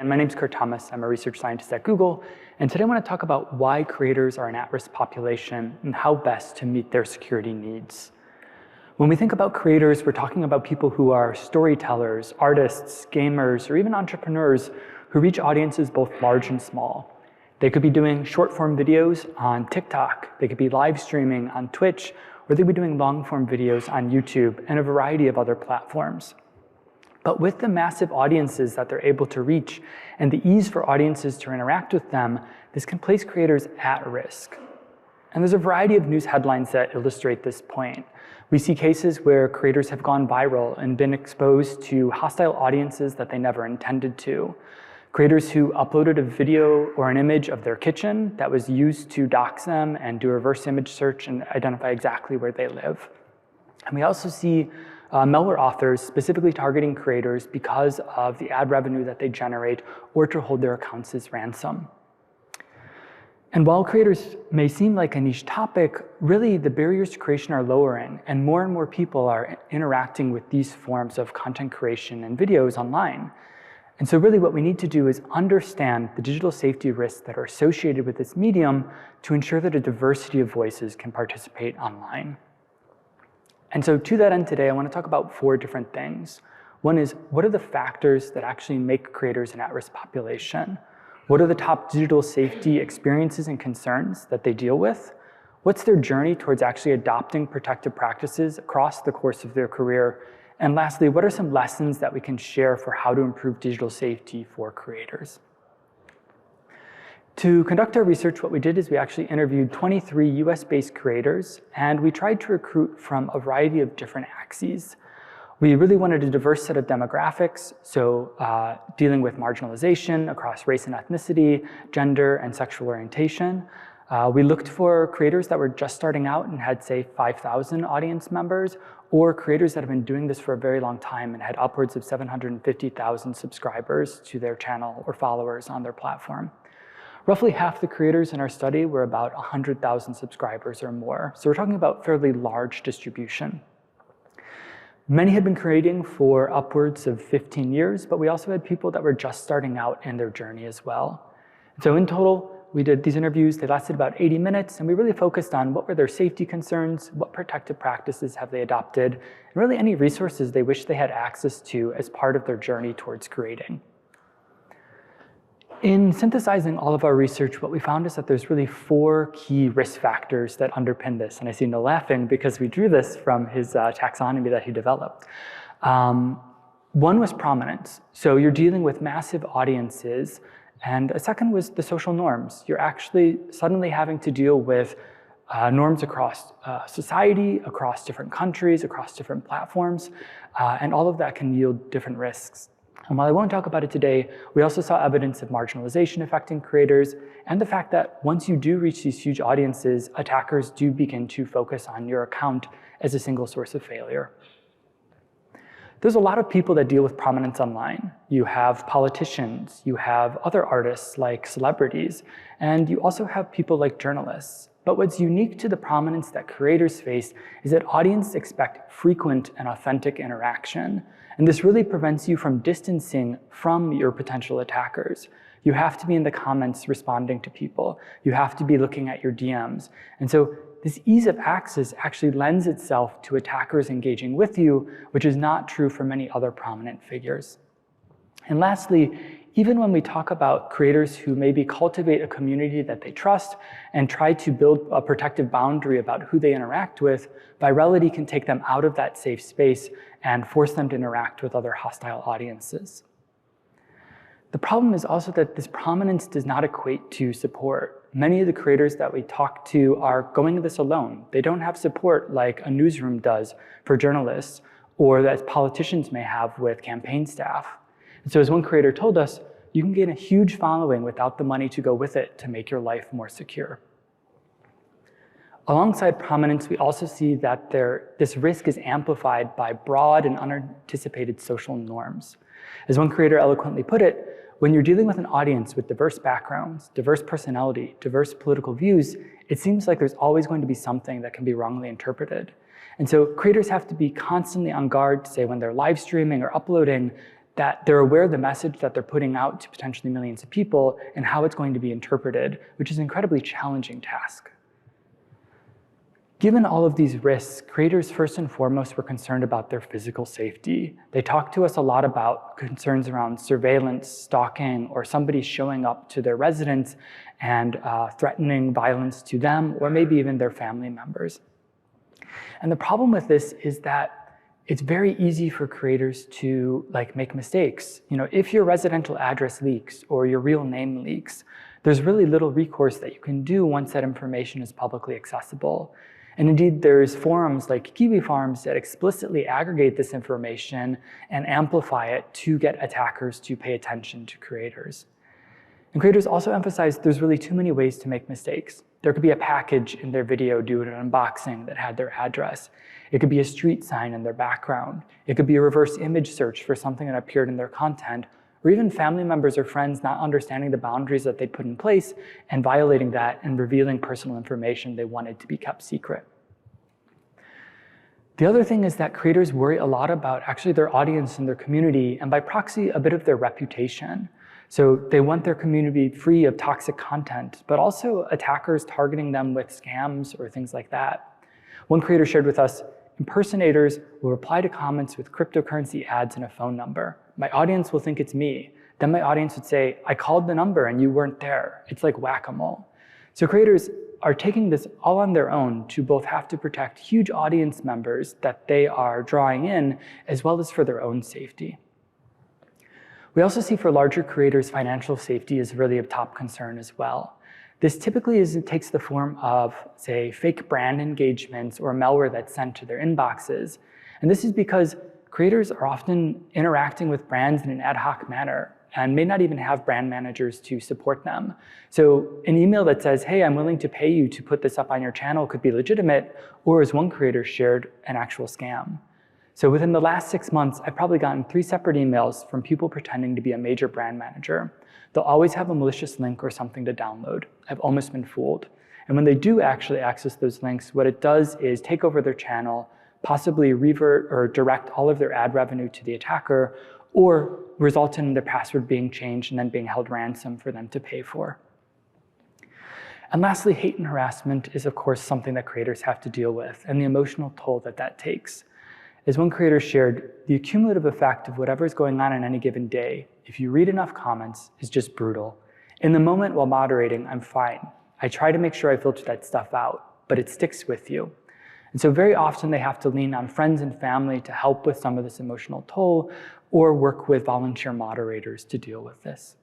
And my name's Kurt Thomas. I'm a research scientist at Google. And today I want to talk about why creators are an at-risk population and how best to meet their security needs. When we think about creators, we're talking about people who are storytellers, artists, gamers, or even entrepreneurs who reach audiences both large and small. They could be doing short-form videos on TikTok. They could be live streaming on Twitch, or they could be doing long-form videos on YouTube and a variety of other platforms. But with the massive audiences that they're able to reach and the ease for audiences to interact with them, this can place creators at risk. And there's a variety of news headlines that illustrate this point. We see cases where creators have gone viral and been exposed to hostile audiences that they never intended to. Creators who uploaded a video or an image of their kitchen that was used to dox them and do a reverse image search and identify exactly where they live. And we also see malware authors specifically targeting creators because of the ad revenue that they generate or to hold their accounts as ransom. And while creators may seem like a niche topic, really the barriers to creation are lowering and more people are interacting with these forms of content creation and videos online. And so really what we need to do is understand the digital safety risks that are associated with this medium to ensure that a diversity of voices can participate online. And so to that end today, I want to talk about 4 different things. One is, what are the factors that actually make creators an at-risk population? What are the top digital safety experiences and concerns that they deal with? What's their journey towards actually adopting protective practices across the course of their career? And lastly, what are some lessons that we can share for how to improve digital safety for creators? To conduct our research, what we did is we actually interviewed 23 US-based creators, and we tried to recruit from a variety of different axes. We really wanted a diverse set of demographics, so dealing with marginalization across race and ethnicity, gender, and sexual orientation. We looked for creators that were just starting out and had, say, 5,000 audience members, or creators that have been doing this for a very long time and had upwards of 750,000 subscribers to their channel or followers on their platform. Roughly half the creators in our study were about 100,000 subscribers or more. So we're talking about fairly large distribution. Many had been creating for upwards of 15 years, but we also had people that were just starting out in their journey as well. So in total, we did these interviews. They lasted about 80 minutes, and we really focused on what were their safety concerns, what protective practices have they adopted, and really any resources they wish they had access to as part of their journey towards creating. In synthesizing all of our research, what we found is that there's really 4 key risk factors that underpin this. And I see Neil laughing because we drew this from his taxonomy that he developed. One was prominence. So you're dealing with massive audiences. And a second was the social norms. You're actually suddenly having to deal with norms across society, across different countries, across different platforms. And all of that can yield different risks. And while I won't talk about it today, we also saw evidence of marginalization affecting creators and the fact that once you do reach these huge audiences, attackers do begin to focus on your account as a single source of failure. There's a lot of people that deal with prominence online. You have politicians, you have other artists like celebrities, and you also have people like journalists. But what's unique to the prominence that creators face is that audiences expect frequent and authentic interaction. And this really prevents you from distancing from your potential attackers. You have to be in the comments responding to people. You have to be looking at your DMs. And so this ease of access actually lends itself to attackers engaging with you, which is not true for many other prominent figures. And lastly, even when we talk about creators who maybe cultivate a community that they trust and try to build a protective boundary about who they interact with, virality can take them out of that safe space and force them to interact with other hostile audiences. The problem is also that this prominence does not equate to support. Many of the creators that we talk to are going this alone. They don't have support like a newsroom does for journalists or that politicians may have with campaign staff. And so as one creator told us, you can gain a huge following without the money to go with it to make your life more secure. Alongside prominence, we also see that this risk is amplified by broad and unanticipated social norms. As one creator eloquently put it, when you're dealing with an audience with diverse backgrounds, diverse personality, diverse political views, it seems like there's always going to be something that can be wrongly interpreted. And so creators have to be constantly on guard to say when they're live streaming or uploading, that they're aware of the message that they're putting out to potentially millions of people and how it's going to be interpreted, which is an incredibly challenging task. Given all of these risks, creators first and foremost were concerned about their physical safety. They talked to us a lot about concerns around surveillance, stalking, or somebody showing up to their residence and threatening violence to them, or maybe even their family members. And the problem with this is that it's very easy for creators to make mistakes. If your residential address leaks or your real name leaks, there's really little recourse that you can do once that information is publicly accessible. And indeed, there's forums like Kiwi Farms that explicitly aggregate this information and amplify it to get attackers to pay attention to creators. And creators also emphasize there's really too many ways to make mistakes. There could be a package in their video due to an unboxing that had their address. It could be a street sign in their background. It could be a reverse image search for something that appeared in their content, or even family members or friends not understanding the boundaries that they put in place and violating that and revealing personal information they wanted to be kept secret. The other thing is that creators worry a lot about actually their audience and their community, and by proxy, a bit of their reputation. So they want their community free of toxic content, but also attackers targeting them with scams or things like that. One creator shared with us, impersonators will reply to comments with cryptocurrency ads and a phone number. My audience will think it's me. Then my audience would say, I called the number and you weren't there. It's like whack-a-mole. So creators are taking this all on their own to both have to protect huge audience members that they are drawing in, as well as for their own safety. We also see for larger creators, financial safety is really of top concern as well. This typically takes the form of, say, fake brand engagements or malware that's sent to their inboxes. And this is because creators are often interacting with brands in an ad hoc manner and may not even have brand managers to support them. So an email that says, hey, I'm willing to pay you to put this up on your channel could be legitimate, or as one creator shared, an actual scam. So within the last 6 months, I've probably gotten 3 separate emails from people pretending to be a major brand manager. They'll always have a malicious link or something to download. I've almost been fooled. And when they do actually access those links, what it does is take over their channel, possibly revert or direct all of their ad revenue to the attacker, or result in their password being changed and then being held ransom for them to pay for. And lastly, hate and harassment is of course something that creators have to deal with, and the emotional toll that that takes. As one creator shared, the cumulative effect of whatever is going on any given day, if you read enough comments, is just brutal. In the moment while moderating, I'm fine. I try to make sure I filter that stuff out, but it sticks with you. And so very often they have to lean on friends and family to help with some of this emotional toll, or work with volunteer moderators to deal with this.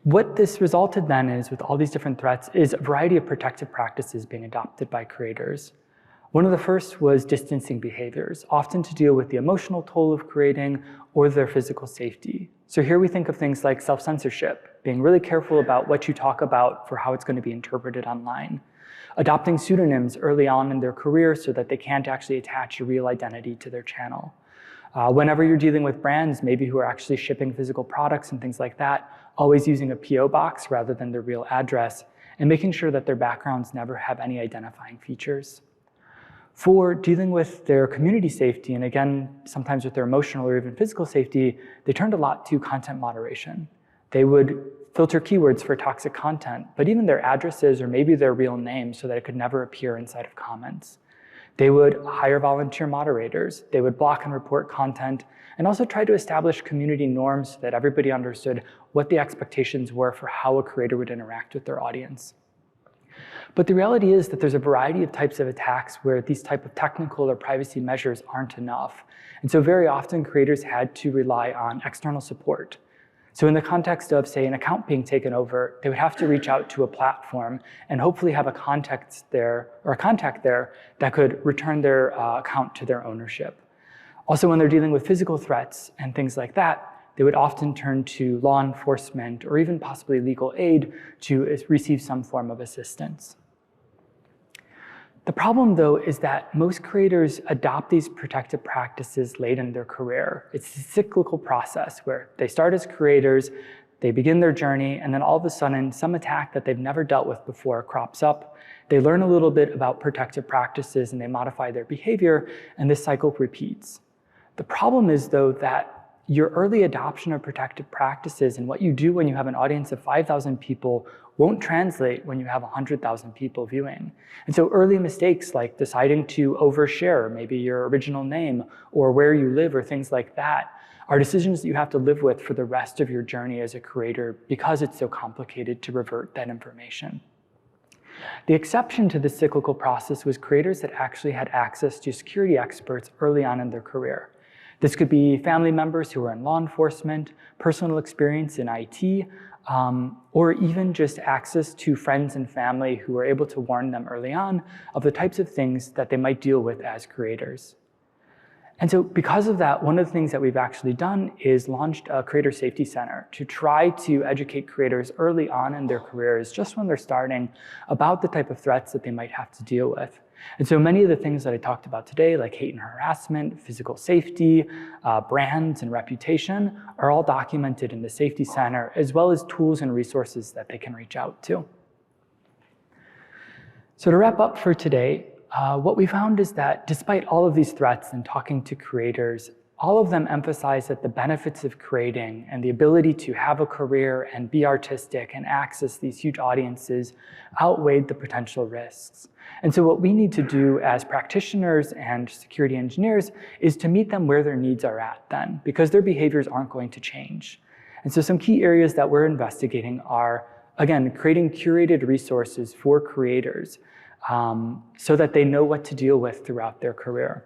What this resulted then is, with all these different threats, is a variety of protective practices being adopted by creators. One of the first was distancing behaviors, often to deal with the emotional toll of creating or their physical safety. So here we think of things like self-censorship, being really careful about what you talk about for how it's going to be interpreted online. Adopting pseudonyms early on in their career so that they can't actually attach a real identity to their channel. Whenever you're dealing with brands, maybe who are actually shipping physical products and things like that, always using a PO box rather than their real address, and making sure that their backgrounds never have any identifying features. For dealing with their community safety, and again, sometimes with their emotional or even physical safety, they turned a lot to content moderation. They would filter keywords for toxic content, but even their addresses or maybe their real name so that it could never appear inside of comments. They would hire volunteer moderators. They would block and report content, and also try to establish community norms so that everybody understood what the expectations were for how a creator would interact with their audience. But the reality is that there's a variety of types of attacks where these type of technical or privacy measures aren't enough. And so very often creators had to rely on external support. So in the context of, say, an account being taken over, they would have to reach out to a platform and hopefully have a contact there that could return their account to their ownership. Also, when they're dealing with physical threats and things like that, they would often turn to law enforcement or even possibly legal aid to receive some form of assistance. The problem, though, is that most creators adopt these protective practices late in their career. It's a cyclical process where they start as creators, they begin their journey, and then all of a sudden, some attack that they've never dealt with before crops up. They learn a little bit about protective practices and they modify their behavior, and this cycle repeats. The problem is, though, that your early adoption of protected practices and what you do when you have an audience of 5,000 people won't translate when you have 100,000 people viewing. And so early mistakes like deciding to overshare maybe your original name or where you live or things like that are decisions that you have to live with for the rest of your journey as a creator because it's so complicated to revert that information. The exception to this cyclical process was creators that actually had access to security experts early on in their career. This could be family members who are in law enforcement, personal experience in IT, or even just access to friends and family who were able to warn them early on of the types of things that they might deal with as creators. And so because of that, one of the things that we've actually done is launched a Creator Safety Center to try to educate creators early on in their careers, just when they're starting, about the type of threats that they might have to deal with. And so many of the things that I talked about today, like hate and harassment, physical safety, brands and reputation, are all documented in the Safety Center, as well as tools and resources that they can reach out to. So to wrap up for today, what we found is that despite all of these threats and talking to creators, all of them emphasize that the benefits of creating and the ability to have a career and be artistic and access these huge audiences outweighed the potential risks. And so what we need to do as practitioners and security engineers is to meet them where their needs are at then, because their behaviors aren't going to change. And so some key areas that we're investigating are, again, creating curated resources for creators so that they know what to deal with throughout their career.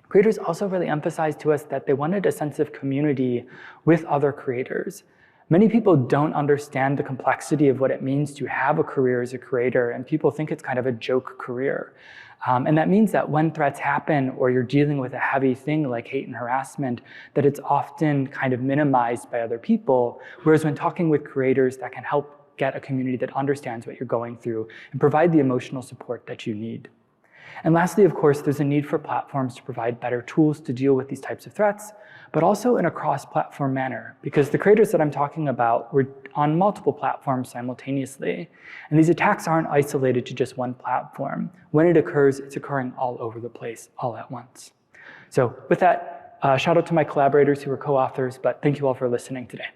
Creators also really emphasized to us that they wanted a sense of community with other creators. Many people don't understand the complexity of what it means to have a career as a creator, and people think it's kind of a joke career. And that means that when threats happen or you're dealing with a heavy thing like hate and harassment, that it's often kind of minimized by other people, whereas when talking with creators, that can help get a community that understands what you're going through and provide the emotional support that you need. And lastly, of course, there's a need for platforms to provide better tools to deal with these types of threats, but also in a cross-platform manner, because the creators that I'm talking about were on multiple platforms simultaneously. And these attacks aren't isolated to just one platform. When it occurs, it's occurring all over the place, all at once. So with that, shout out to my collaborators who were co-authors, but thank you all for listening today.